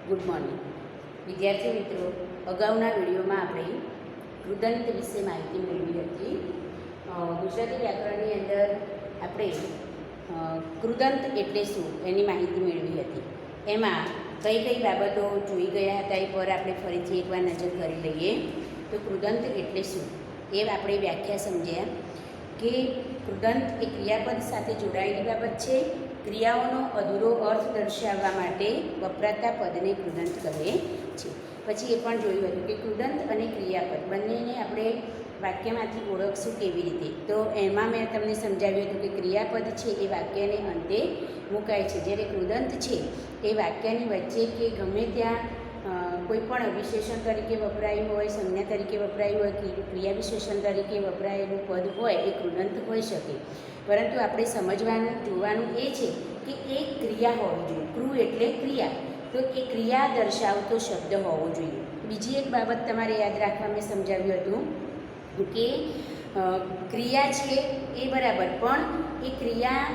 Good morning વિદ્યાર્થી મિત્રો, અગાઉના વિડીયોમાં આપણે કૃદંત વિશે માહિતી મેળવી હતી. ગુજરાતી વ્યાકરણની અંદર આપણે કૃદંત એટલે શું એની માહિતી મેળવી હતી. એમાં કઈ કઈ બાબતો જોઈ ગયા હતા એ પર આપણે ફરીથી એકવાર નજર કરી લઈએ. તો કૃદંત એટલે શું એ આપણે વ્યાખ્યા સમજ્યા કે કૃદંત એ ક્રિયાપદ સાથે જોડાયેલી બાબત છે. ક્રિયાઓનો અધૂરો અર્થ દર્શાવવા માટે વપરાતા પદને કૃદંત કહે છે. પછી એ પણ જોયું હતું કે કૃદંત અને ક્રિયાપદ બંનેને આપણે વાક્યમાંથી ઓળખશું કેવી રીતે. તો એમાં મેં તમને સમજાવ્યું હતું કે ક્રિયાપદ છે એ વાક્યને અંતે મુકાય છે, જ્યારે કૃદંત છે એ વાક્યની વચ્ચે કે ગમે ત્યાં કોઈ પણ વિશેષણ તરીકે વપરાયું હોય, સંજ્ઞા તરીકે વપરાયું હોય, ક્રિયા વિશેષણ તરીકે વપરાયેલું પદ હોય એ કૃદંત હોઈ શકે. પરંતુ આપણે સમજવાનું જોવાનું એ છે કે એ ક્રિયા હોવી જોઈએ. કૃ એટલે ક્રિયા, તો એ ક્રિયા દર્શાવતો શબ્દ હોવો જોઈએ. બીજી એક બાબત તમારે યાદ રાખવા મેં સમજાવ્યું હતું કે ક્રિયા છે એ બરાબર, પણ એ ક્રિયા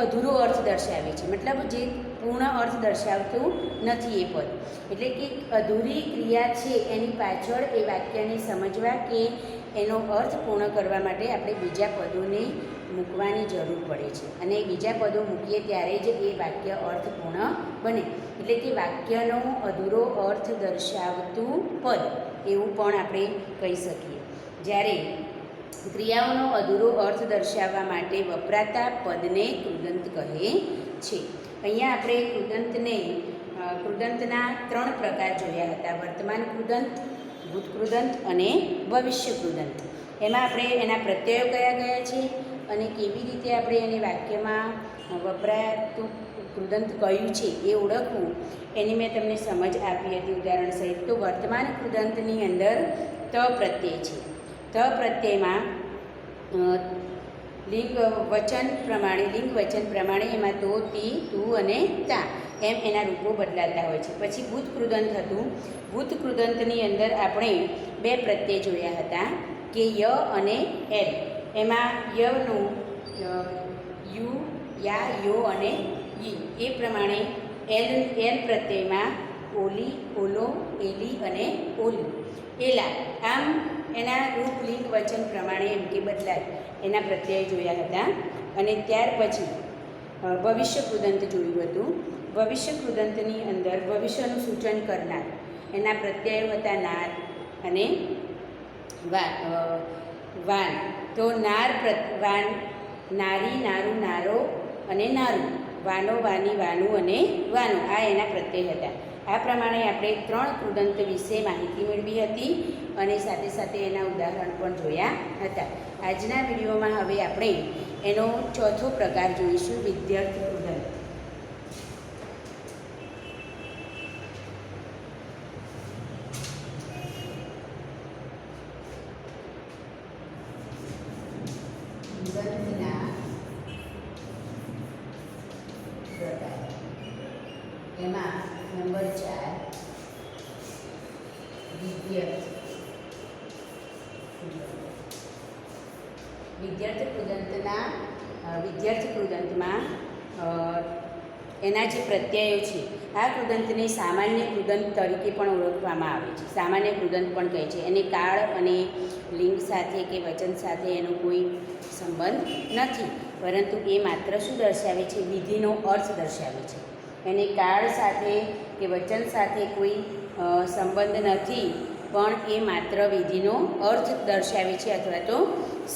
અધૂરો અર્થ દર્શાવે છે, મતલબ જે પૂર્ણ અર્થ દર્શાવતું નથી એ પદ. એટલે કે અધૂરી ક્રિયા છે એની પાછળ એ વાક્યને સમજવા કે એનો અર્થ પૂર્ણ કરવા માટે આપણે બીજા પદોને મૂકવાની જરૂર પડે છે, અને બીજા પદો મૂકીએ ત્યારે જ એ વાક્ય અર્થપૂર્ણ બને. એટલે કે વાક્યનો અધૂરો અર્થ દર્શાવતું પદ એવું પણ આપણે કહી શકીએ. જ્યારે ક્રિયાઓનો અધૂરો અર્થ દર્શાવવા માટે વપરાતા પદને કૃદંત કહે છે. અહીંયા આપણે કૃદંતના 3 પ્રકાર જોયા હતા: વર્તમાન કૃદંત, ભૂત કૃદંત અને ભવિષ્ય કૃદંત. એમાં આપણે એના પ્રત્યયો કયા છે અને કેવી રીતે આપણે એને વાક્યમાં વપરાતું કૃદંત કયું છે એ ઓળખવું, એની મેં તમને સમજ આપી હતી ઉદાહરણ સહિત. તો વર્તમાન કૃદંતની અંદર ત પ્રત્યય છે. ત પ્રત્યયમાં લિંગ વચન પ્રમાણે એમાં તો, તી, તું અને તા એમ એના રૂપો બદલાતા હોય છે. પછી ભૂત કૃદંત હતું. ભૂત કૃદંતની અંદર આપણે 2 પ્રત્યય જોયા હતા કે ય અને એલ. એમાં યનું યુ, યા, યો અને ઈ. એ પ્રમાણે એલ પ્રત્યયમાં ઓલી, ઓલો, એલી અને ઓલી, એલા. આમ એના રૂપ લિંગ વચન પ્રમાણે એમ કે બદલાય એના પ્રત્યય જોયા હતા. અને ત્યાર પછી ભવિષ્ય કૃદંત જોયું હતું. ભવિષ્ય કૃદંતની અંદર ભવિષ્યનું સૂચન કરનાર એના પ્રત્યયો હતા નાર અને વાન. તો વાન, નારી, નારું, નારો અને નારું. વાનો, વાની, વાનું અને વાનું, આ એના પ્રત્યય હતા. આ પ્રમાણે આપણે 3 કૃદંત વિશે માહિતી મેળવી હતી અને સાથે સાથે એના ઉદાહરણ પણ જોયા હતા. આજના વિડીયોમાં હવે આપણે એનો 4થો પ્રકાર જોઈશું, વિદ્યાર્થી કૃદંત. એમાં નંબર 4 વિદ્યાર્થી કૃદંતમાં એના જે પ્રત્યયો છે, આ કૃદંતને સામાન્ય કૃદંત તરીકે પણ ઓળખવામાં આવે છે. સામાન્ય કૃદંત પણ કહે છે. એને કાળ અને લિંગ સાથે કે વચન સાથે એનો કોઈ સંબંધ નથી, પરંતુ એ માત્ર શું દર્શાવે છે? વિધિનો અર્થ દર્શાવે છે. એને કાળ સાથે કે વચન સાથે કોઈ સંબંધ નથી, પણ એ માત્ર વિધિનો અર્થ દર્શાવે છે અથવા તો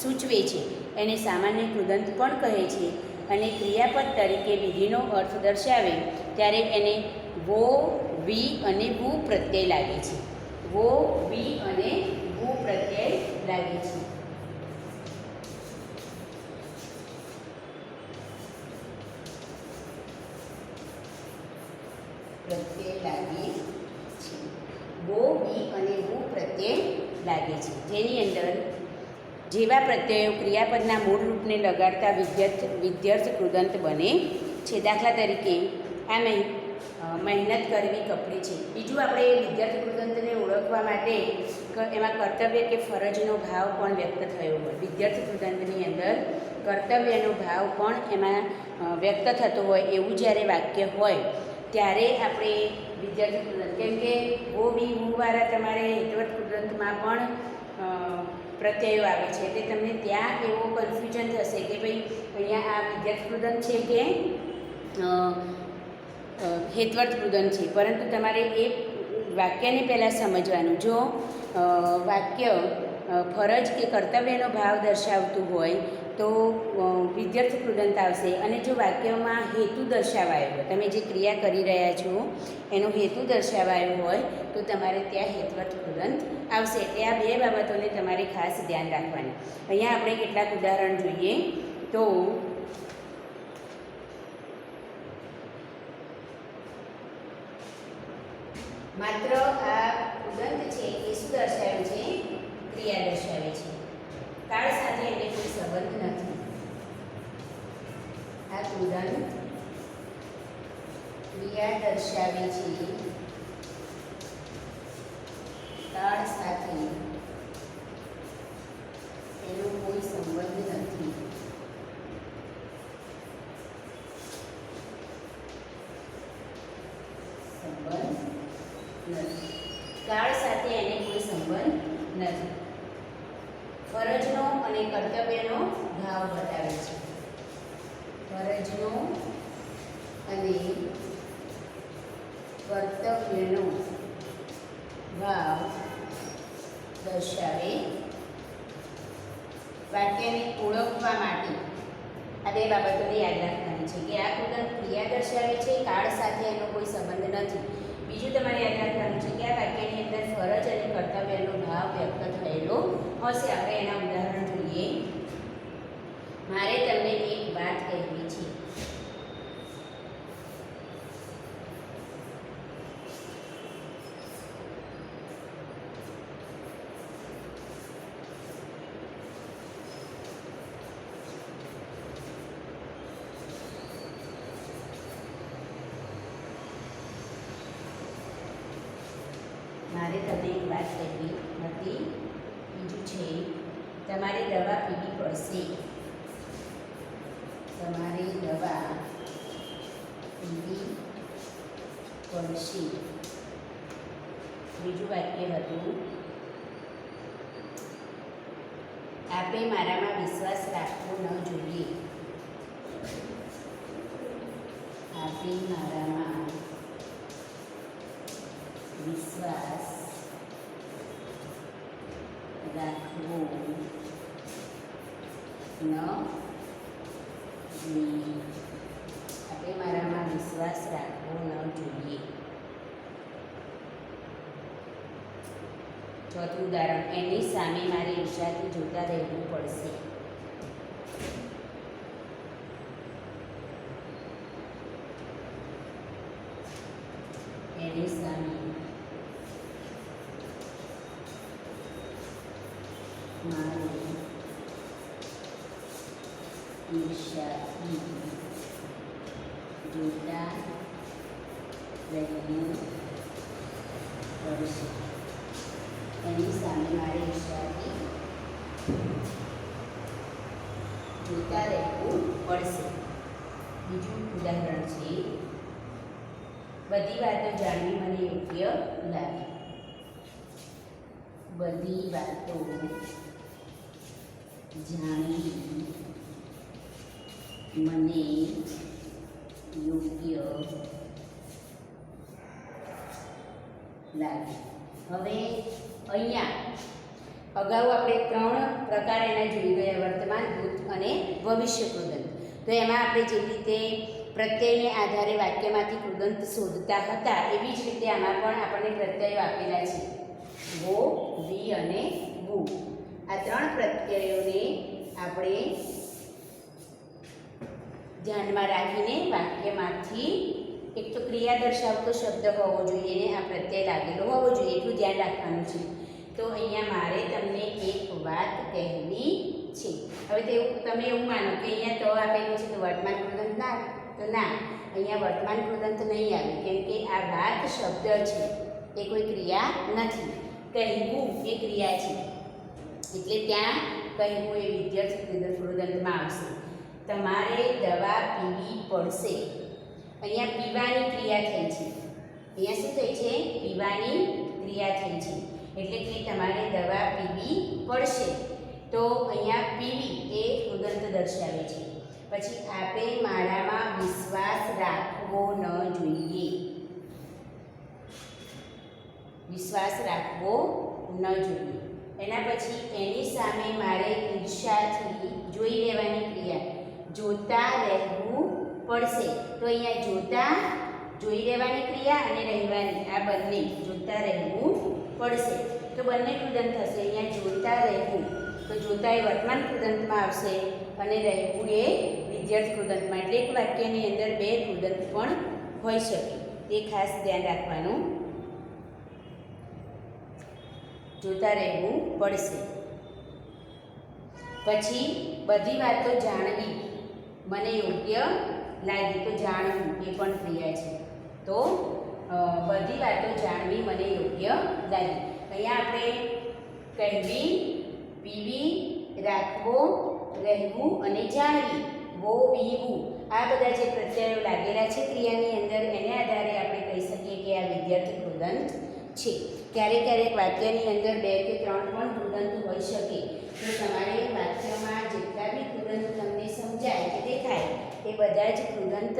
સૂચવે છે. એને સામાન્ય કૃદંત પણ કહે છે. અને ક્રિયાપદ તરીકે વિધિનો અર્થ દર્શાવે ત્યારે એને વો, વી અને વુ પ્રત્યય લાગે છે. વો, વી અને વુ પ્રત્યય લાગે છે. વો, વી અને વુ પ્રત્યય લાગે છે, જેની અંદર જેવા પ્રત્યયો ક્રિયાપદના મૂળ રૂપને લગાડતા વિધ્યર્થ કૃદંત બને છે. દાખલા તરીકે આ મહેનત કરવી કપડી છે. બીજું આપણે વિદ્યાર્થી કૃદંતને ઓળખવા માટે એમાં કર્તવ્ય કે ફરજનો ભાવ પણ વ્યક્ત થયો હોય. વિદ્યાર્થી કૃદંતની અંદર કર્તવ્યનો ભાવ પણ એમાં વ્યક્ત થતો હોય એવું જ્યારે વાક્ય હોય ત્યારે આપણે વિદ્યાર્થી કૃદંત, કેમ કે વો બી વાળા તમારે હેતવર્ત કૃદંતમાં પણ પ્રત્યયો આવે છે, એટલે તમને ત્યાં એવો કન્ફ્યુઝન થશે કે ભાઈ અહીંયા આ વિદ્યાર્થી કૃદંત છે કે હેતવર્ત કૃદંત છે. પરંતુ તમારે એ વાક્યને પહેલાં સમજવાનું. જો વાક્ય ફરજ કે કર્તવ્યનો ભાવ દર્શાવતું હોય તો વિદ્યાર્થી કૃદંત આવશે, અને જો વાક્યમાં હેતુ દર્શાવાયો હોય, તમે જે ક્રિયા કરી રહ્યા છો એનો હેતુ દર્શાવાયો હોય તો તમારે ત્યાં હેતવર્ત કૃદંત આવશે. એટલે આ બે બાબતોને તમારે ખાસ ધ્યાન રાખવાની. અહીંયા આપણે કેટલાક ઉદાહરણ જોઈએ તો માત્ર આ કૃદંત છે એ શું દર્શાવે છે? ક્રિયા દર્શાવે છે. કાળ સાથે એને કોઈ સંબંધ નથી. આ કૃદંત ક્રિયા દર્શાવે છે, કાળ સાથે એનો કોઈ સંબંધ નથી. કાળ સાથે એને કોઈ સંબંધ નથી. ફરજનો અને કર્તવ્યનો ભાવ બતાવે છે. ફરજનો અને કર્તવ્યનો ભાવ દર્શાવે. વાક્યને ઓળખવા માટે આ બે બાબતોને યાદ રાખવાની છે કે આ કૃદંત ક્રિયા દર્શાવે છે, કાળ સાથે એનો કોઈ સંબંધ નથી. બીજું તમારે યાદ રાખવાનું છે કે આ વાક્યની અંદર ફરજ અને કર્તવ્યનો ભાવ વ્યક્ત થયેલો હશે. આપણે એના ઉદાહરણ જોઈએ. મારે તમને એક વાત કહેવી છે. મારે તમને એક વાત કહેવી હતી. બીજું છે તમારે દવા પીવી પડશે. તમારે દવા પીવી પડશે. બીજું વાક્ય હતું આપે મારામાં વિશ્વાસ રાખવો ન જોઈએ. આપે મારામાં વિશ્વાસ રાખવો ન જોઈએ. આપણે મારામાં વિશ્વાસ રાખવો ન જોઈએ. ચોથું ઉદાહરણ એની સામે મારે ઈર્ષાથી જોતા રહેવું પડશે. એની સામે મારે ઈર્ષાથી જોતા રહેવું પડશે. એની સામે મારે ઈર્ષાથી જોતા રહેવું પડશે. બીજું ઉદાહરણ છે બધી વાતો જાણવી મને યોગ્ય લાગે. બધી વાતો જાણવી મને યોગ્ય લાગે. હવે અહીંયા અગાઉ આપણે 3 પ્રકાર એના જોઈ ગયા, વર્તમાન, ભૂત અને ભવિષ્ય કૃદંત. તો એમાં આપણે જેવી રીતે પ્રત્યયને આધારે વાક્યમાંથી કૃદંત શોધતા હતા એવી જ રીતે આમાં પણ આપણને પ્રત્યયો આપેલા છે. વો, વી અને વુ. આ 3 પ્રત્યયોને આપણે ધ્યાનમાં રાખીને વાક્યમાંથી એક તો ક્રિયા દર્શાવતો શબ્દ હોવો જોઈએ ને આ પ્રત્યય લાગેલો હોવો જોઈએ, એટલું ધ્યાન રાખવાનું છે. તો અહીંયા મારે તમને એક વાત કહેવી છે. હવે તમે એવું માનો કે અહીંયા તો આપેલું છે તો વર્તમાન કૃદંત ના આવે, તો ના, અહીંયા વર્તમાન કૃદંત નહીં આવે, કેમ કે આ વાત શબ્દ છે, એ કોઈ ક્રિયા નથી. કહેવું એ ક્રિયા છે, એટલે ત્યાં કહેવું એ વિદ્યાર્થી કૃદંતમાં આવશે. તમારે દવા પીવી પડશે. અહીંયા પીવાની ક્રિયા થઈ છે, અહીંયા શું થઈ છે? પીવાની ક્રિયા થઈ છે, એટલે કે તમારે દવા પીવી પડશે. તો અહીંયા પીવી એ કૃદંત દર્શાવે છે. પછી આપે મારામાં વિશ્વાસ રાખવો ન જોઈએ, વિશ્વાસ રાખવો ન જોઈએ. એના પછી એની સામે મારે ઈર્ષાથી જોઈ લેવાની ક્રિયા, જોતા રહેવું પડશે. તો અહીંયા જોતા, જોઈ લેવાની ક્રિયા અને રહેવાની, આ બંને જોતા રહેવું પડશે. તો બંને કૃદંત થશે. અહીંયા જોતા રહેવું, તો જોતા એ વર્તમાન કૃદંતમાં આવશે અને રહેવું એ વિધ્યર્થ કૃદંતમાં. એટલે એક વાક્યની અંદર બે કૃદંત પણ હોઈ શકે, તે ખાસ ધ્યાન રાખવાનું. જોતા રહેવું પડશે. પછી બધી વાતો જાણવી મને યોગ્ય લાગી, તો જાણવું એ પણ ક્રિયા છે. તો બધી વાતો જાણવી મને યોગ્ય લાગી. અહીંયા આપણે કહેવી, પીવી, રાખવો, રહેવું અને જાણવી, વીવું, આ બધા જે પ્રત્યયો લાગેલા છે ક્રિયાની અંદર, એને આધારે આપણે કહી શકીએ કે આ વિધ્યર્થ કૃદંત છે. ક્યારેક ક્યારેક વાક્યની અંદર 2 કે 3 પણ કૃદંત હોઈ શકે. તો તમારે વાક્યમાં જેટલા બી કૃદંત તમને સમજાય કે દેખાય એ બધા જ કૃદંત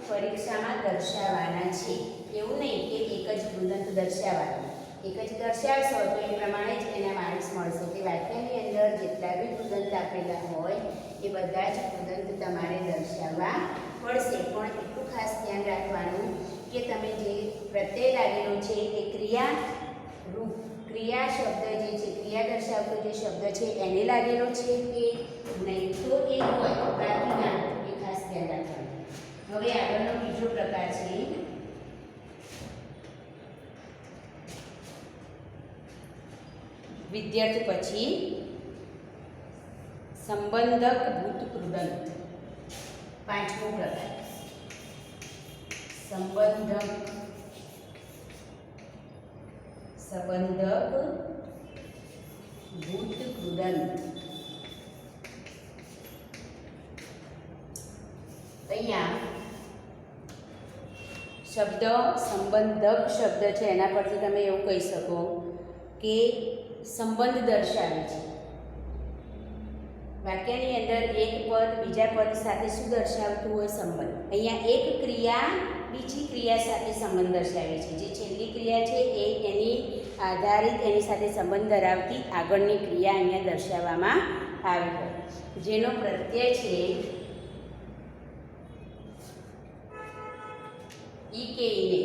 પરીક્ષામાં દર્શાવવાના છે. એવું નહીં કે એક જ કૃદંત દર્શાવવાનું, એક જ દર્શાવશો તો એ પ્રમાણે જ એના માર્ક્સ મળશે. તે વાક્યની અંદર જેટલા બી કૃદંત આપેલા હોય એ બધા જ કૃદંત તમારે દર્શાવવા પડશે. પણ એટલું ખાસ ધ્યાન રાખવાનું કે તમે જે પ્રત્યય લાગેલો છે એ ક્રિયા રૂપ, ક્રિયા શબ્દ જે છે, ક્રિયા દર્શાવતો જે શબ્દ છે એને લાગેલો છે કે નહીં. તો એ હોય, બાકી ના, એ ખાસ ધ્યાન રાખવાનું. હવે આગળનો બીજો પ્રકાર છે વિધ્યર્થ પછી સંબંધક ભૂત કૃદંત. પાંચમો પ્રકાર સંબંધક ભૂત કૃદંત. અહીંયા શબ્દ સંબંધક શબ્દ છે, એના પરથી તમે એવું કહી શકો કે સંબંધ દર્શાવે છે. વાક્યની અંદર એક પદ બીજા પદ સાથે શું દર્શાવતું હોય? સંબંધ. અહીંયા એક ક્રિયા બીજી ક્રિયા સાથે સંબંધ દર્શાવે છે. જે છેલ્લી ક્રિયા છે એ એની આધારિત એની સાથે સંબંધ ધરાવતી આગળની ક્રિયા અહીંયા દર્શાવવામાં આવે છે. જેનો પ્રત્યય છે ઈ કે ઈને.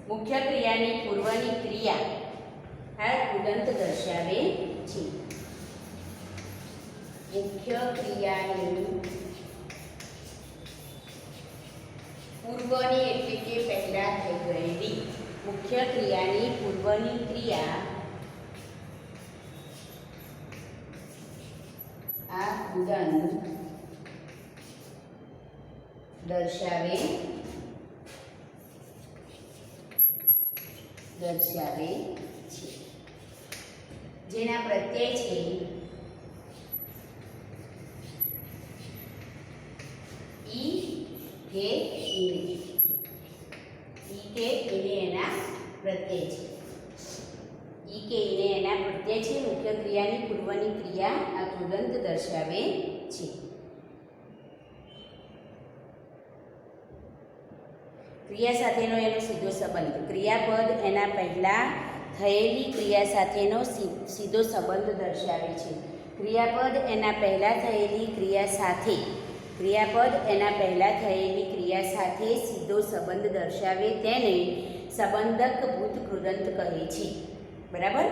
મુખ્ય ક્રિયાની પૂર્વની ક્રિયા આ કૃદંત દર્શાવે છે. મુખ્ય ક્રિયાની પૂર્વની એટલે કે પહેલા થઈ ગયેલી, મુખ્ય ક્રિયાની પૂર્વની ક્રિયા આ કૃદંત દર્શાવે છે. જેના પ્રત્યય છે ઈ કે ઈને. ઈ કે ઈને એના પ્રત્યય છે. ઈ કે ઈને એના પ્રત્યય છે. મુખ્ય ક્રિયાની પૂર્વની ક્રિયા આ કૃદંત દર્શાવે છે. ક્રિયા સાથેનો એનો સીધો સંબંધ. ક્રિયાપદ એના પહેલા થયેલી ક્રિયા સાથેનો સીધો સંબંધ દર્શાવે છે. ક્રિયાપદ એના પહેલા થયેલી ક્રિયા સાથે, ક્રિયાપદ એના પહેલા થયેલી ક્રિયા સાથે સીધો સંબંધ દર્શાવે તેને સંબંધક ભૂત કૃદંત કહે છે. બરાબર.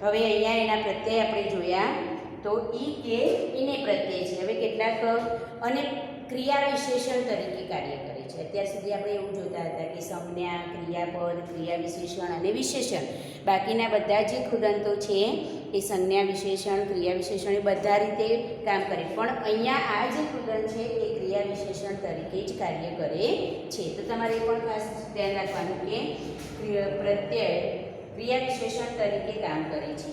હવે અહીંયા એના પ્રત્યય આપણે જોયા તો ઈ કે ઈને પ્રત્યય છે. હવે કેટલાક અને ક્રિયા વિશેષણ તરીકે કાર્ય કરે છે. અત્યાર સુધી આપણે એવું જોતા હતા કે સંજ્ઞા, ક્રિયાપદ, ક્રિયા વિશેષણ અને વિશેષણ, બાકીના બધા જે કૃદંતો છે એ સંજ્ઞા વિશેષણ, ક્રિયા વિશેષણ એ બધા રીતે કામ કરે. પણ અહીંયા આ જે કૃદંત છે એ ક્રિયા વિશેષણ તરીકે જ કાર્ય કરે છે. તો તમારે એ પણ ખાસ ધ્યાન રાખવાનું કે પ્રત્યય ક્રિયા વિશેષણ તરીકે કામ કરે છે.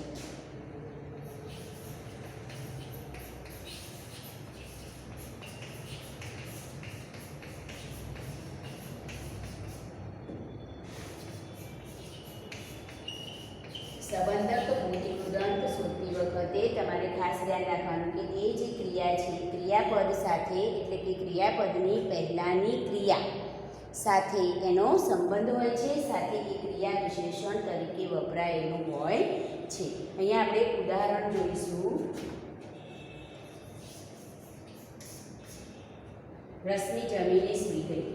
વખતે તમારે ખાસ ધ્યાન રાખવાનું કે એ જે ક્રિયા છે ક્રિયાપદ સાથે એટલે કે ક્રિયાપદની પહેલાંની ક્રિયા સાથે એનો સંબંધ હોય છે, સાથે એ ક્રિયા વિશેષણ તરીકે વપરાયેલું હોય છે. અહીંયા આપણે એક ઉદાહરણ જોઈશું. રશ્મિ જમીને સૂઈ ગઈ.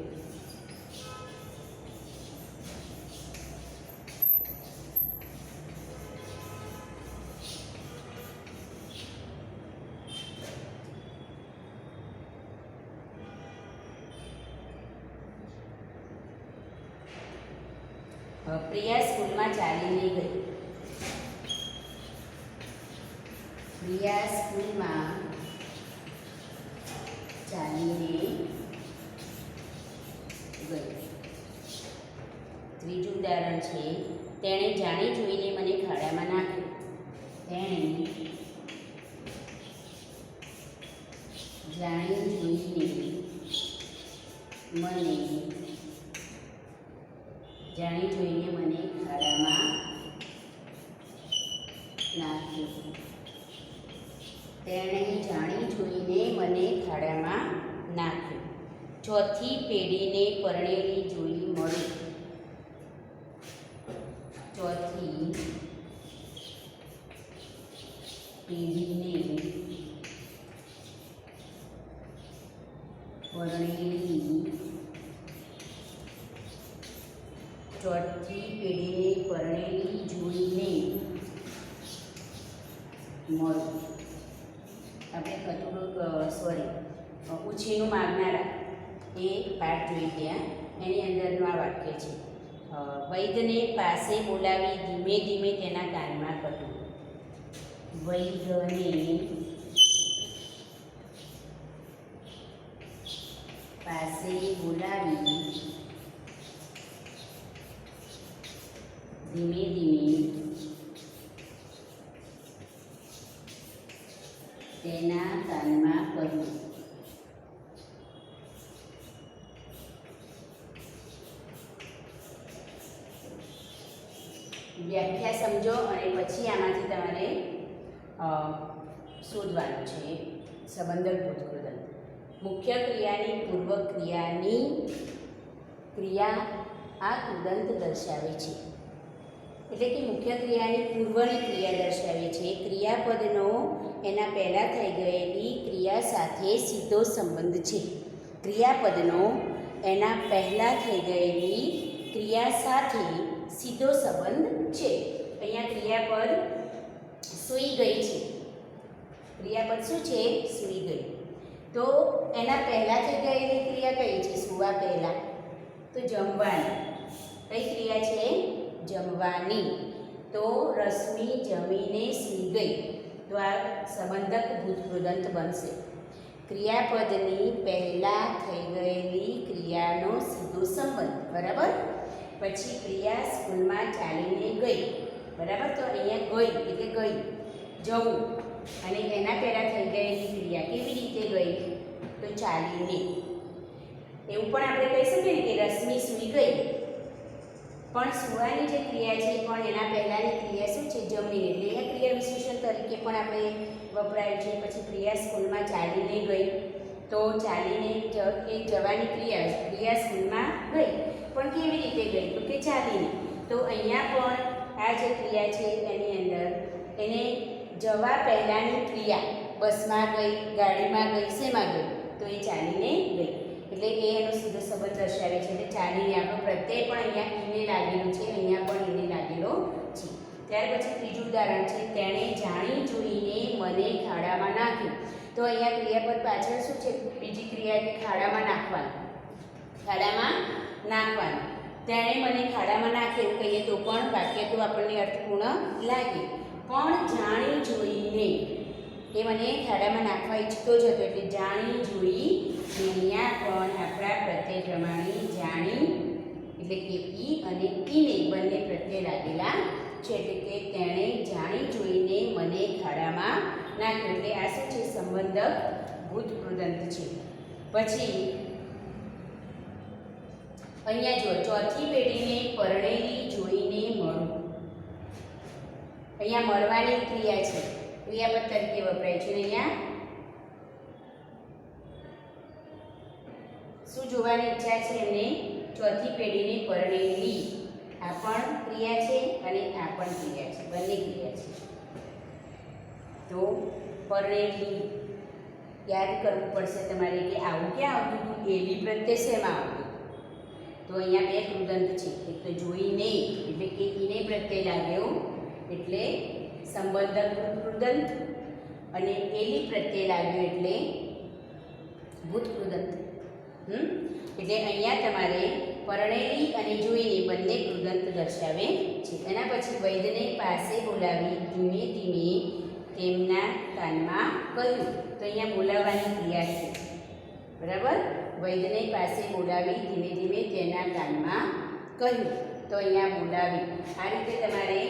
પ્રિયા સ્કૂલમાં ચાલીને ગઈ. પ્રિયા સ્કૂલમાં ચાલીને ગઈ. ત્રીજું ઉદાહરણ છે, તેણે જાણી જોઈને મને ખાડામાં નાખ્યો. તેણે જાણી જોઈને મને ખાડામાં નાખ્યો. તેણે જાણી જોઈને મને ખાડામાં નાખ્યો. ચોથી પેઢીને પરણેલી જોઈ મળું. ચોથી પેઢીને પરણેલી જોઈને મળું. આપણે ઉછીનું માગનારા એ પાઠ જોઈ ગયા. એની અંદરનું આ વાક્ય છે, વૈદ્યને પાસે બોલાવી ધીમે ધીમે તેના કાનમાં કહ્યું. વૈદ્યને પાસે બોલાવી ધીમે ધીમે તેના કાનમાં કહ્યું. વ્યાખ્યા સમજો અને પછી આમાંથી તમારે શોધવાનું છે સંબંધક ભૂતકૃદંત. મુખ્ય ક્રિયાની પૂર્વ ક્રિયાની ક્રિયા આ કૃદંત દર્શાવે છે. એટલે કે મુખ્ય ક્રિયાની પૂર્વની ક્રિયા દર્શાવે છે. ક્રિયાપદનો એના પહેલાં થઈ ગયેલી ક્રિયા સાથે સીધો સંબંધ છે. ક્રિયાપદનો એના પહેલાં થઈ ગયેલી ક્રિયા સાથે સીધો સંબંધ છે. અહીંયા ક્રિયાપદ સૂઈ ગઈ છે. ક્રિયાપદ શું છે? સૂઈ ગઈ. તો એના પહેલાં થઈ ગયેલી ક્રિયા કઈ છે? સૂવા પહેલાં તો જમવાની. કઈ ક્રિયા છે? જમવાની. તો રશ્મિ જમીને સૂઈ ગઈ. તો આ સંબંધક ભૂતકૃદંત બનશે. ક્રિયાપદની પહેલાં થઈ ગયેલી ક્રિયાનો સીધો સંબંધ. બરાબર. પછી પ્રિયા સ્કૂલમાં ચાલીને ગઈ. બરાબર. તો અહીંયા ગઈ એટલે ગઈ, જવું. અને એના પહેલાં થઈ ગયેલી ક્રિયા કેવી રીતે ગઈ? તો ચાલીને. એવું પણ આપણે કહી શકીએ ને કે રશ્મિ સૂઈ ગઈ, પણ સૂવાની જે ક્રિયા છે પણ એના પહેલાંની ક્રિયા શું છે? જમીને. એટલે એ ક્રિયા વિશેષણ તરીકે પણ આપણે વપરાય છે. પછી પ્રિયા સ્કૂલમાં ચાલીને ગઈ. તો ચાલીને એ જવાની ક્રિયા સ્કૂલમાં ગઈ, પણ કેવી રીતે ગઈ? તો કે ચાલીને. તો અહીંયા પણ આ જે ક્રિયા છે એની અંદર એને જવા પહેલાંની ક્રિયા, બસમાં ગઈ, ગાડીમાં ગઈ, શેમાં ગઈ? તો એ ચાલીને ગઈ. એટલે એ એનો સીધો સંબંધ દર્શાવે છે. એટલે ચાલીને આપણો પ્રત્યય પણ અહીંયા ઈને લાગેલું છે, અહીંયા પણ ઈને લાગેલો છે. ત્યાર પછી ત્રીજું ઉદાહરણ છે, તેણે જાણી જોઈને મને ખાડામાં નાખ્યું. તો અહીંયા ક્રિયાપદ પાછળ શું છે? બીજી ક્રિયા કે ખાડામાં નાખવાનું. ખાડામાં નાખવાનું. તેણે મને ખાડામાં નાખ્યું કહીએ તો પણ વાક્ય તો આપણને અર્થપૂર્ણ લાગે. પણ જાણી જોઈને એ મને ખાડામાં નાખવા ઈચ્છતો જ હતો. એટલે જાણી જોઈ. અહીંયા પણ આપણા પ્રત્યય પ્રમાણે જાણી એટલે કે ઈ અને ઈને બંને પ્રત્યય લાગેલા છે. એટલે કે તેણે જાણી જોઈને મને ખાડામાં નાખ્યો. એટલે આ શું છે? સંબંધક ભૂતકૃદંત છે. પછી અહીંયા જો ચોથી પેઢીને પરણેલી જોઈને મળું. અહીંયા મળવાની ક્રિયા છે. ક્રિયાપદ તરીકે વપરાય છે. અહીંયા શું જોવાની ઈચ્છા છે એમને? ચોથી પેઢીને પરણેલી. આ પણ ક્રિયા છે અને આ પણ ક્રિયા છે, બંને ક્રિયા છે. તો પરણેલી યાદ કરવું પડશે તમારે કે આવું ક્યાં આવતું હતું? એલી પ્રત્યે શેમાં આવતું? તો અહીંયા બે કૃદંત છે. એક તો જોઈને એટલે કે ઈને પ્રત્યે લાગ્યો એટલે સંબંધક કૃદંત, અને એલી પ્રત્યે લાગ્યો એટલે ભૂત કૃદંત. એટલે અહીંયા તમારે પરણેલી અને જોઈને બંને કૃદંત દર્શાવે છે. એના પછી વૈદ્યને પાસે બોલાવી ધીમે ધીમે તેમના કાનમાં કહ્યું. તો અહીંયા બોલાવવાની ક્રિયા છે, બરાબર. વૈદ્યને પાસે બોલાવી ધીમે ધીમે તેના કાનમાં કહ્યું. તો અહીંયા બોલાવી. આ રીતે તમારે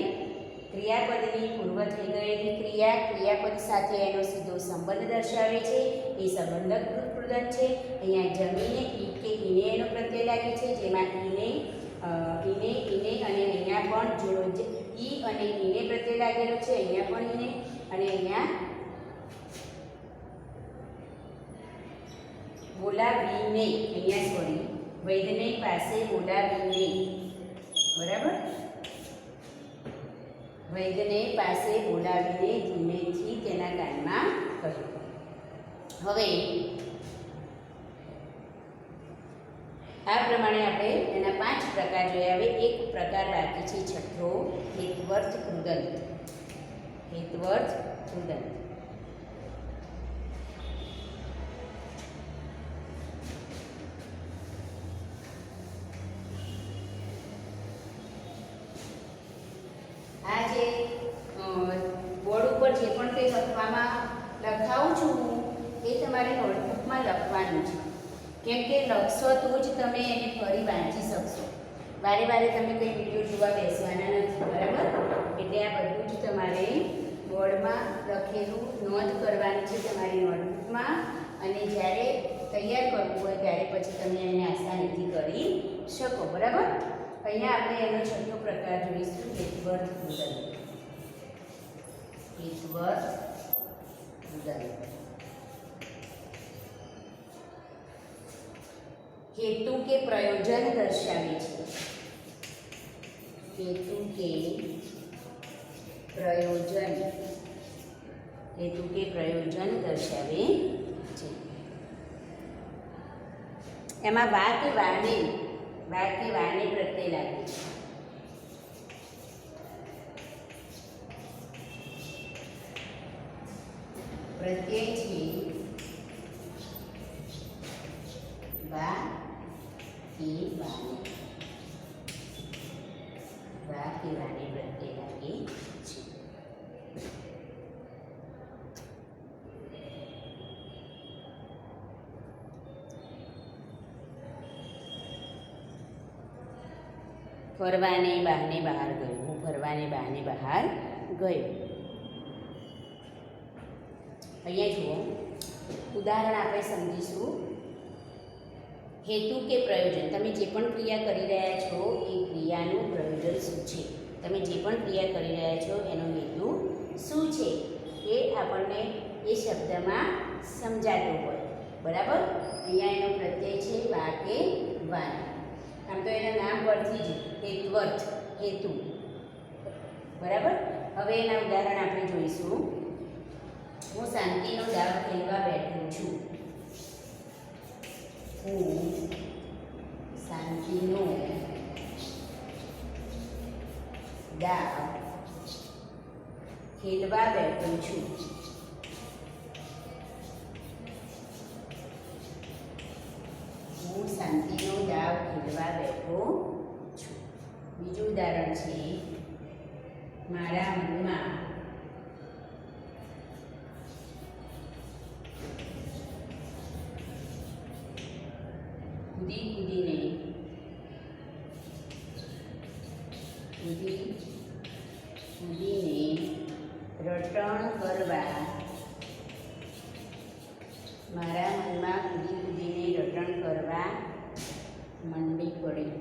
ક્રિયાપદની પૂર્વ થઈ ગયેલી ક્રિયાપદ સાથે એનો સીધો સંબંધ દર્શાવે છે. એ સંબંધક કૃદંત છે. અહીંયા જમીને ઈ કે ઈને એનો પ્રત્યય લાગે છે, જેમાં ઈને અને અહીંયા પણ જોડો ઈ અને ઈને પ્રત્યય લાગેલો છે. અહીંયા પણ ઈને અને અહીંયા બોલાવીને, અહીંયા સોરી વૈદ્યને પાસે બોલાવીને, બરાબર. વૈદ્યને પાસે બોલાવીને ધીમેથી તેના કાનમાં કહ્યું. હવે આ પ્રમાણે આપણે એના 5 પ્રકાર જોયા. હવે એક પ્રકાર બાકી છે, છઠ્ઠો હેત્વર્થ કૃદંત. હેત્વર્થ કૃદંત. આ જે બોર્ડ ઉપર જે પણ કંઈ લખાવું છું એ તમારે નોટબુકમાં લખવાનું છે. કેમ કે લખશો તો જ તમે એને ફરી વાંચી શકશો. વારે વારે તમે કંઈ વિડીયો જોવા બેસવાના નથી, બરાબર. એટલે આ બધું જ તમારે બોર્ડમાં લખેલું નોંધ કરવાની છે તમારી નોટબુકમાં, અને જ્યારે તૈયાર કરવું હોય ત્યારે પછી તમે એને આસાનીથી કરી શકો, બરાબર. અહીંયા આપણે એનો છઠ્ઠો પ્રકાર જોઈશું, હેત્વર્થ કૃદંત. હેત્વર્થ કૃદંત. હેતુ કે પ્રયોજન દર્શાવે છે. હેતુ કે પ્રયોજન. હેતુ કે પ્રયોજન દર્શાવે છે. એમાં વા કે વાને પ્રત્યય લાગે છે. પ્રત્યય છે વા કે વાને. વા કે વાને પ્રત્યય લાગે છે. ફરવાને બહાને બહાર ગયો. હું ફરવાને બહાને બહાર ગયો. અહીંયા જુઓ, ઉદાહરણ આપણે સમજીશું. હેતુ કે પ્રયોજન. તમે જે પણ ક્રિયા કરી રહ્યા છો એ ક્રિયાનું પ્રયોજન શું છે? તમે જે પણ ક્રિયા કરી રહ્યા છો એનો હેતુ શું છે એ આપણને એ શબ્દમાં સમજાતું હોય, બરાબર. અહીંયા એનો પ્રત્યય છે વા કે વાન. આમ તો એના નામ પરથી જ હેત્વર્થ, હેતુ, બરાબર. હવે એના ઉદાહરણ આપણે જોઈશું. હું શાંતિનો દાવ ખેલવા બેઠું છું. હું શાંતિનો દાવ ખેલવા બેઠું છું. હું શાંતિનો દાવ ખેલવા બેઠો છું. બીજું ઉદાહરણ છે, મારા મનમાં કૂદી કૂદીને રટણ કરવા. મારા મનમાં કૂદી કૂદીને રટણ કરવા મંડી પડી.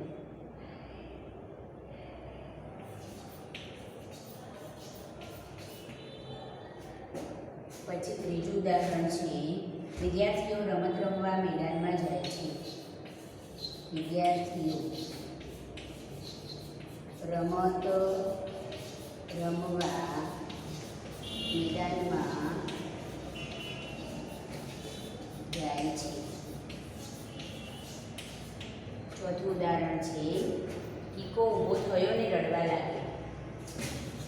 ઉદાહરણ છે, વિદ્યાર્થીઓ રમત રમવા મેદાનમાં જાય છે. વિદ્યાર્થીઓ રમત રમવા મેદાનમાં જાય છે. ચોથું ઉદાહરણ છે, કીકો ઊભો થયો ને રડવા લાગ્યો.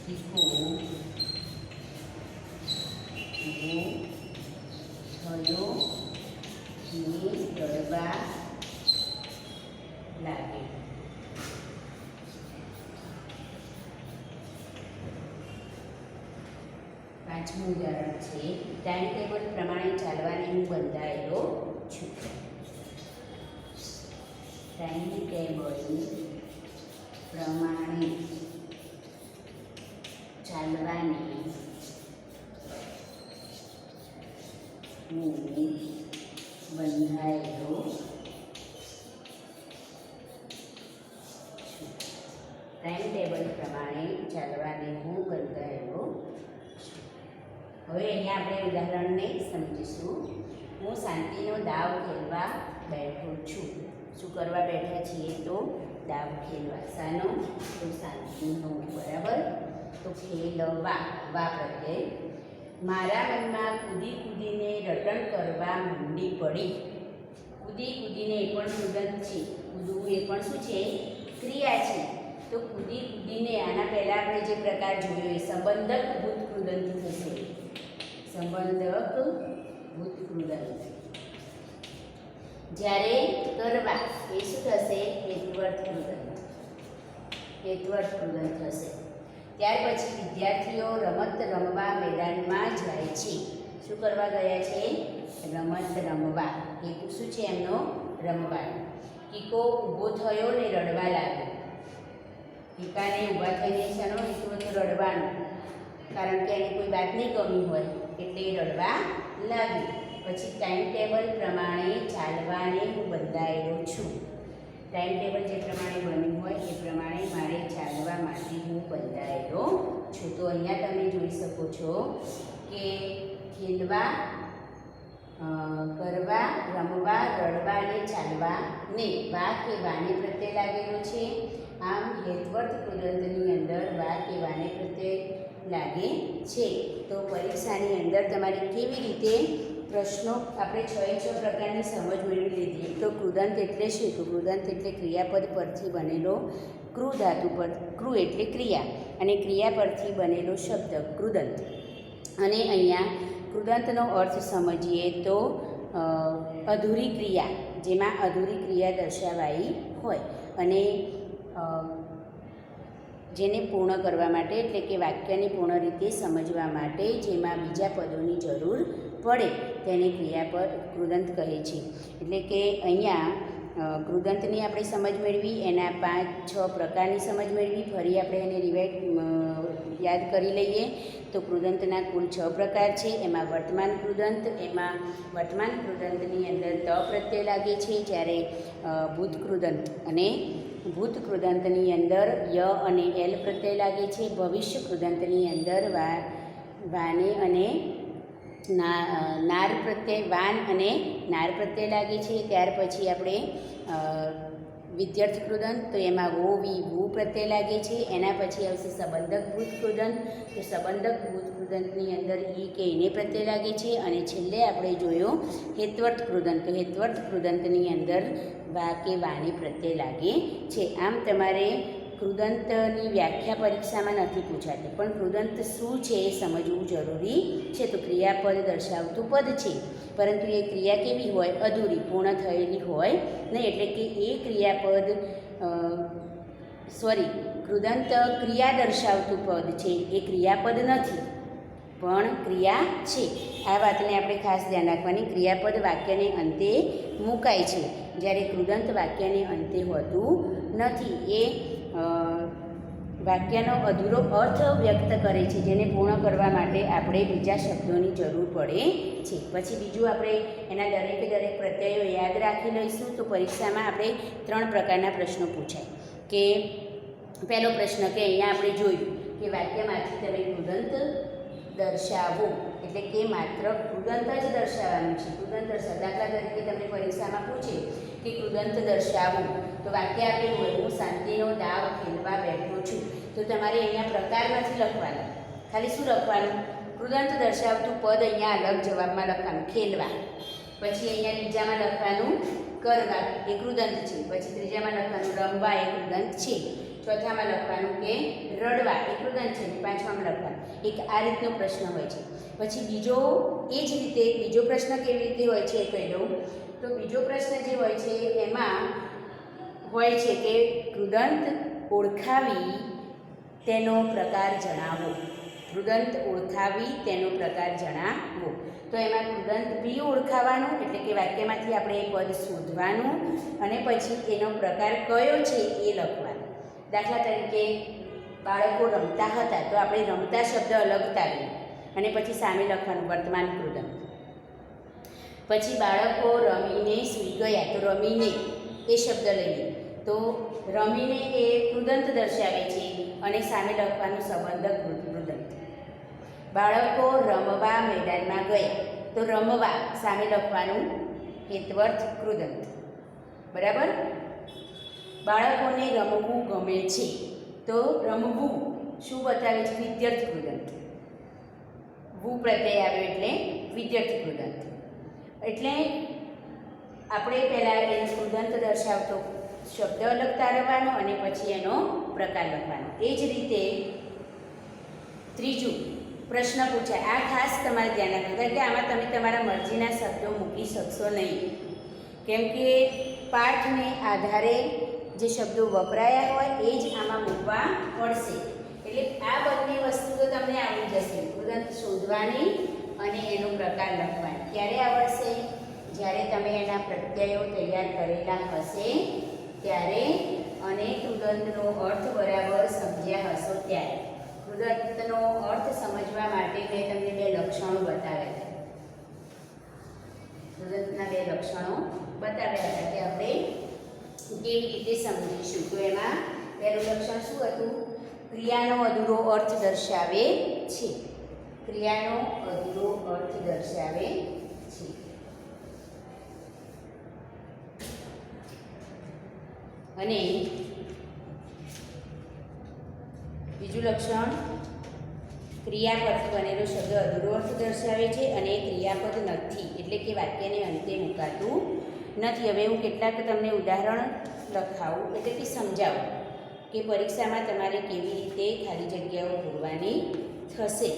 કીકો ઊભો થયો ને રડવા લાગ્યો. પાંચમું ઉદાહરણ છે, ટાઈમ ટેબલ પ્રમાણે ચાલવાને હું બંધાયેલો છું. ટાઈમ ટેબલ પ્રમાણે ચાલવાને હું બંધાયેલો છું. ટાઈમ ટેબલ પ્રમાણે ચાલવાને હું બંધાયેલો છું. હવે અહીંયા આપણે ઉદાહરણને સમજીશું. હું શાંતિનો દાવ ખેલવા બેઠો છું. શું કરવા બેઠા છીએ? તો દાવ ખેલવા. શાનો? તો શાંતિનો. બરાબર. તો ખેલવા, વા પ્રત્યય. મારા મનમાં કૂદી કૂદીને રટણ કરવા માંડી પડી. કૂદી કૂદીને એ પણ કૃદંત છે. કૂદવું એ પણ શું છે? ક્રિયા છે. તો કૂદી કૂદીને આના પહેલાં આપણે જે પ્રકાર જોયો એ સંબંધક ભૂત કૃદંત થશે. સંબંધક ભૂત કૃદંત. જ્યારે કરવા એ શું થશે? હેત્વર્થ કૃદંત. હેત્વર્થ કૃદંત થશે. ત્યાર પછી વિદ્યાર્થીઓ રમત રમવા મેદાનમાં જાય છે. શું કરવા ગયા છે? રમત રમવા. હેતુ શું છે એમનો? રમવાનો. કીકો ઊભો થયો ને રડવા લાગ્યો. કીકાને ઊભા થઈને શાનો હેતુ હતો? રડવાનો. કારણ કે એને કોઈ વાત નહીં ગમી હોય એટલે રડવા લાગ્યું. પછી ટાઈમ ટેબલ પ્રમાણે ચાલવાને હું બંધાયેલો છું. ટાઈમ ટેબલ જે પ્રમાણે બન્યું હોય એ પ્રમાણે મારે ચાલવા માટે હું બંધાયેલો છું. તો અહીંયા તમે જોઈ શકો છો કે ખેલવા, કરવા, રમવા, રડવા અને ચાલવા ને વા કે વાને પ્રત્યય લાગેલો છે. આમ હેત્વર્થ કૃદંતની અંદર વા કે વાને પ્રત્યય લાગે છે. તો પરીક્ષાની અંદર તમારે કેવી રીતે પ્રશ્નો આપણે 6 પ્રકારની સમજ મેળવી લીધી. તો કૃદંત એટલે શું? તો કૃદંત એટલે ક્રિયાપદ પરથી બનેલો કૃ ધાતુ પર, કૃ એટલે ક્રિયા અને ક્રિયા પરથી બનેલો શબ્દ કૃદંત. અને અહીંયા કૃદંતનો અર્થ સમજીએ તો અધૂરી ક્રિયા, જેમાં અધૂરી ક્રિયા દર્શાવાઈ હોય અને જેને પૂર્ણ કરવા માટે એટલે કે વાક્યને પૂર્ણ રીતે સમજવા માટે જેમાં બીજા પદોની જરૂર પડે તેને ક્રિયાપદ કૃદંત કહે છે. એટલે કે અહીંયા કૃદંતની આપણે સમજ મેળવી, એના 5-6 પ્રકારની સમજ મેળવી. ફરી આપણે એને યાદ કરી લઈએ તો કૃદંતના કુલ 6 પ્રકાર છે. એમાં વર્તમાન કૃદંત, એમાં વર્તમાન કૃદંતની અંદર ત પ્રત્યય લાગે છે, જ્યારે ભૂત કૃદંત અને ભૂત કૃદંતની અંદર ય અને એલ પ્રત્યય લાગે છે. ભવિષ્ય કૃદંતની અંદર વાને અને નાર પ્રત્યય, વાન અને નાર પ્રત્યય લાગે છે. ત્યાર પછી આપણે વિદ્યાર્થ કૃદંત, તો એમાં વો વી વુ પ્રત્યય લાગે છે. એના પછી આવશે સંબંધક ભૂત કૃદંત, તો સંબંધક ભૂત કૃદંતની અંદર ઈ કે એને પ્રત્યય લાગે છે. અને છેલ્લે આપણે જોયો હેત્વર્થ કૃદંત, તો હેત્વર્થ કૃદંતની અંદર વા કે વાને પ્રત્યય લાગે છે. આમ તમારે કૃદંતની વ્યાખ્યા પરીક્ષામાં નથી પૂછાતી, પણ કૃદંત શું છે એ સમજવું જરૂરી છે. તો ક્રિયાપદ દર્શાવતું પદ છે, પરંતુ એ ક્રિયા કેવી હોય? અધૂરી, પૂર્ણ થયેલી હોય નહીં. એટલે કે એ ક્રિયાપદ કૃદંત ક્રિયા દર્શાવતું પદ છે, એ ક્રિયાપદ નથી પણ ક્રિયા છે. આ વાતને આપણે ખાસ ધ્યાન રાખવાની. ક્રિયાપદ વાક્યને અંતે મુકાય છે, જ્યારે કૃદંત વાક્યને અંતે હોતું નથી. એ વાક્યનો અધૂરો અર્થ વ્યક્ત કરે છે, જેને પૂર્ણ કરવા માટે આપણે બીજા શબ્દોની જરૂર પડે છે. પછી બીજું આપણે એના દરેક પ્રત્યયો યાદ રાખી લઈશું. તો પરીક્ષામાં આપણે 3 પ્રકારના પ્રશ્નો પૂછાય. કે પહેલો પ્રશ્ન કે અહીંયા આપણે જોયું કે વાક્યમાંથી તમે કૃદંત દર્શાવો, એટલે કે માત્ર કૃદંત જ દર્શાવવાનું છે. કૃદંત દર્શાવ. દાખલા તરીકે તમને પરીક્ષામાં પૂછે કે કૃદંત દર્શાવવું, તો વાક્ય આપેલું હોય હું શાંતિનો દાવ ખેલવા બેઠો છું, તો તમારે અહીંયા પ્રકાર નથી લખવાનો, ખાલી શું લખવાનું? કૃદંત દર્શાવતું પદ અહીંયા અલગ જવાબમાં લખવાનું ખેલવા. પછી અહીંયા બીજામાં લખવાનું કરવા એ કૃદંત છે. પછી ત્રીજામાં લખવાનું રમવા એ કૃદંત છે. ચોથામાં લખવાનું કે રડવા એ કૃદંત છે. પાંચમામાં લખવાનું. એક આ રીતનો પ્રશ્ન હોય છે. પછી બીજો એ જ રીતે બીજો પ્રશ્ન કેવી રીતે હોય છે એ કહી દઉં. તો બીજો પ્રશ્ન જે હોય છે એમાં હોય છે કે કૃદંત ઓળખાવી તેનો પ્રકાર જણાવો. કૃદંત ઓળખાવી તેનો પ્રકાર જણાવો. તો એમાં કૃદંત બી ઓળખાવાનું, એટલે કે વાક્યમાંથી આપણે એ પદ શોધવાનું અને પછી એનો પ્રકાર કયો છે એ લખવાનો. દાખલા તરીકે બાળકો રમતા હતા, તો આપણે રમતા શબ્દ અલગ તારીએ અને પછી સામે લખવાનું વર્તમાન કૃદંત. પછી બાળકો રમીને સૂઈ ગયા, તો રમીને એ શબ્દ લઈએ તો રમીને એ કૃદંત દર્શાવે છે અને સામે લખવાનું સંબંધક કૃદંત. બાળકો રમવા મેદાનમાં ગયા, તો રમવા સામે લખવાનું હેતવર્થ કૃદંત. બરાબર. બાળકોને રમવું ગમે છે, તો રમવું શું બતાવે છે? વિદ્યાર્થી કૃદંત. વુ પ્રત્યય આવ્યો એટલે વિદ્યાર્થી કૃદંત. એટલે આપણે પહેલાં એનો કૃદંત દર્શાવતો શબ્દ અલગ તારવવાનો અને પછી એનો પ્રકાર લખવાનો. એ જ રીતે ત્રીજું પ્રશ્ન પૂછાય. આ ખાસ તમારે ધ્યાન રાખવું, કારણ કે આમાં તમે તમારા મરજીના શબ્દો મૂકી શકશો નહીં, કેમ કે પાઠને આધારે જે શબ્દો વપરાયા હોય એ જ આમાં મૂકવા પડશે. એટલે આ બંને વસ્તુ તો તમને આવડી જશે, કૃદંત શોધવાની અને એનો પ્રકાર લખવાનો. ક્યારે આવડશે? જ્યારે તમે એના પ્રત્યયો તૈયાર કરેલા હશે ત્યારે અને કૃદંતનો અર્થ બરાબર સમજ્યા હશો ત્યારે. કૃદંતનો અર્થ સમજવા માટે મેં તમને બે લક્ષણો બતાવ્યા હતા. કૃદંતના બે લક્ષણો બતાવ્યા હતા કે આપણે કેવી રીતે સમજીશું. તો એમાં પહેલું લક્ષણ શું હતું? ક્રિયાનો અધૂરો અર્થ દર્શાવે છે. ક્રિયાનો અધૂરો અર્થ દર્શાવે છે. અને બીજું લક્ષણ ક્રિયાપદથી બનેલો શબ્દ અધૂરો અર્થ દર્શાવે છે અને એ ક્રિયાપદ નથી, એટલે કે વાક્યને અંતે મુકાતું નથી. હવે હું કેટલાક તમને ઉદાહરણ લખાવું, એટલે કે સમજાવું કે પરીક્ષામાં તમારે કેવી રીતે ખાલી જગ્યાઓ પૂરવાની થશે.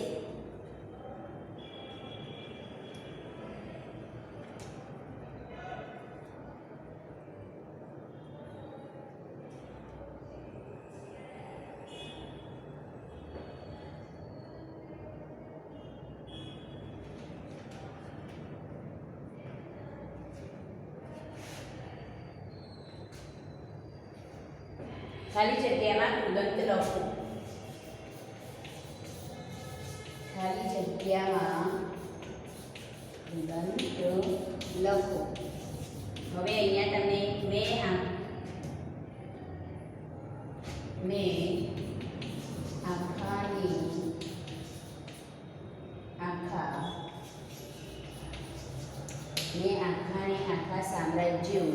ખાલી જગ્યામાં કૃદંત લખો. ખાલી જગ્યામાં કૃદંત લખો. હવે અહીંયા તમને મેં આખા સામ્રાજ્યો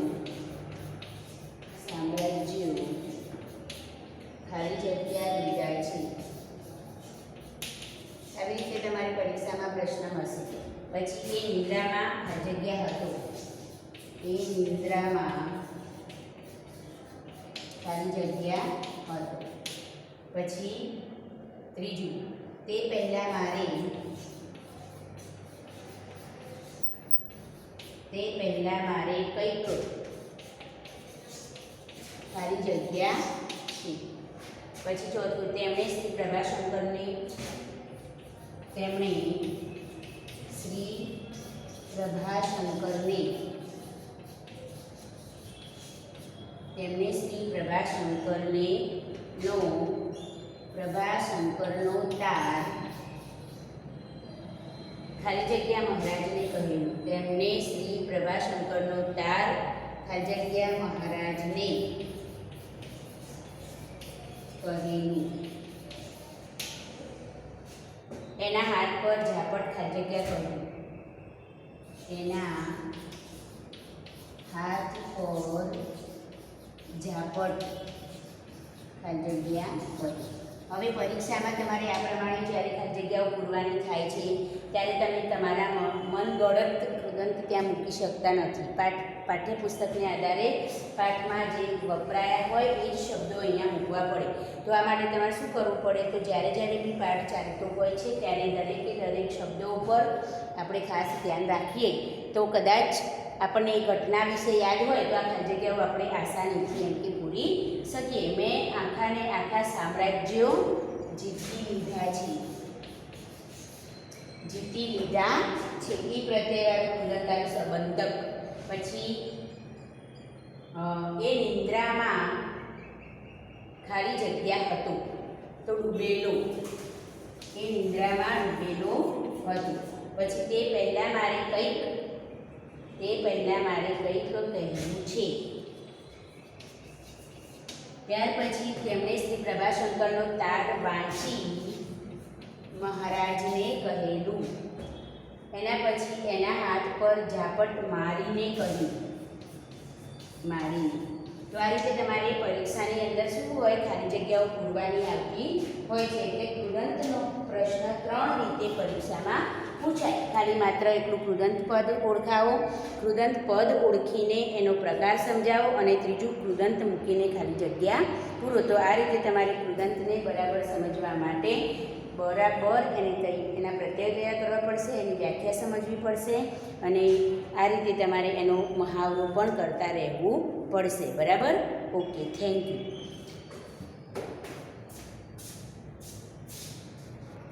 ખાલી જગ્યા લીધા છે. આવી રીતે તમારી પરીક્ષામાં પ્રશ્ન હશે. પછી એ નિદ્રામાં ખાલી જગ્યા હતો. એ નિદ્રામાં ખાલી જગ્યા હતો. પછી ત્રીજું, તે પહેલાં મારે કંઈક ખાલી જગ્યા છે. પછી ચોથું, તેમણે શ્રી પ્રભાશંકરને પ્રભાશંકરનો તાર ખાલી જગ્યા મહારાજને કહ્યું. તેમણે શ્રી પ્રભાશંકરનો તાર ખાલી જગ્યા મહારાજને કહ્યું. એના હાથ પર ઝાપટ ખાલી જગ્યા કહ્યું. એના હાથ પર ઝાપટ ખાલી જગ્યા હતી. હવે પરીક્ષામાં તમારે આ પ્રમાણે જ્યારે ખાલી જગ્યાઓ પૂરવાની થાય છે ત્યારે તમે તમારા મનગળત કૃદંત ત્યાં મૂકી શકતા નથી. પાઠ્યપુસ્તકને આધારે પાઠમાં જે વપરાયા હોય એ જ શબ્દો અહીંયા મૂકવા પડે. તો આ માટે તમારે શું કરવું પડે, તો જ્યારે જ્યારે બી પાઠ ચાલતો હોય છે ત્યારે દરેકે દરેક શબ્દો ઉપર આપણે ખાસ ધ્યાન રાખીએ તો કદાચ આપણને એ ઘટના વિશે યાદ હોય તો આ ખાલી જગ્યાઓ આપણે આસાનીથી એમ કે પૂરી શકીએ. મેં આખાને આખા સામ્રાજ્યો જીતી લીધા છે. જીતી લીધા છે એ પ્રત્યેવાળું કૃદંતાનું સંબંધક. પછી એ નિંદ્રામાં ખાલી જગ્યા હતો તો ડૂબેલો. એ નિંદ્રામાં ડૂબેલો હતો. પછી તે પહેલાં મારે કંઈક તો કહેવું છે. ત્યાર પછી તેમણે શ્રી પ્રભાશંકરનો તાર વાંચી મહારાજને કહેલું. એના પછી એના હાથ પર ઝાપટ મારીને કહ્યું. તો આ રીતે તમારે પરીક્ષાની અંદર શું હોય, ખાલી જગ્યાઓ પૂરવાની આવતી હોય છે. એટલે કૃદંતનો પ્રશ્ન 3 રીતે પરીક્ષામાં પૂછાય. ખાલી માત્ર એટલું કૃદંત પદ ઓળખાવો, કૃદંત પદ ઓળખીને એનો પ્રકાર સમજાવો અને ત્રીજું કૃદંત મૂકીને ખાલી જગ્યા પૂરો. તો આ રીતે તમારે કૃદંતને બરાબર સમજવા માટે બરાબર એના પ્રત્યય તૈયાર કરવા પડશે, એની વ્યાખ્યા સમજવી પડશે અને આ રીતે તમારે એનો મહાવરો પણ કરતા રહેવું પડશે. બરાબર? Okay, thank you.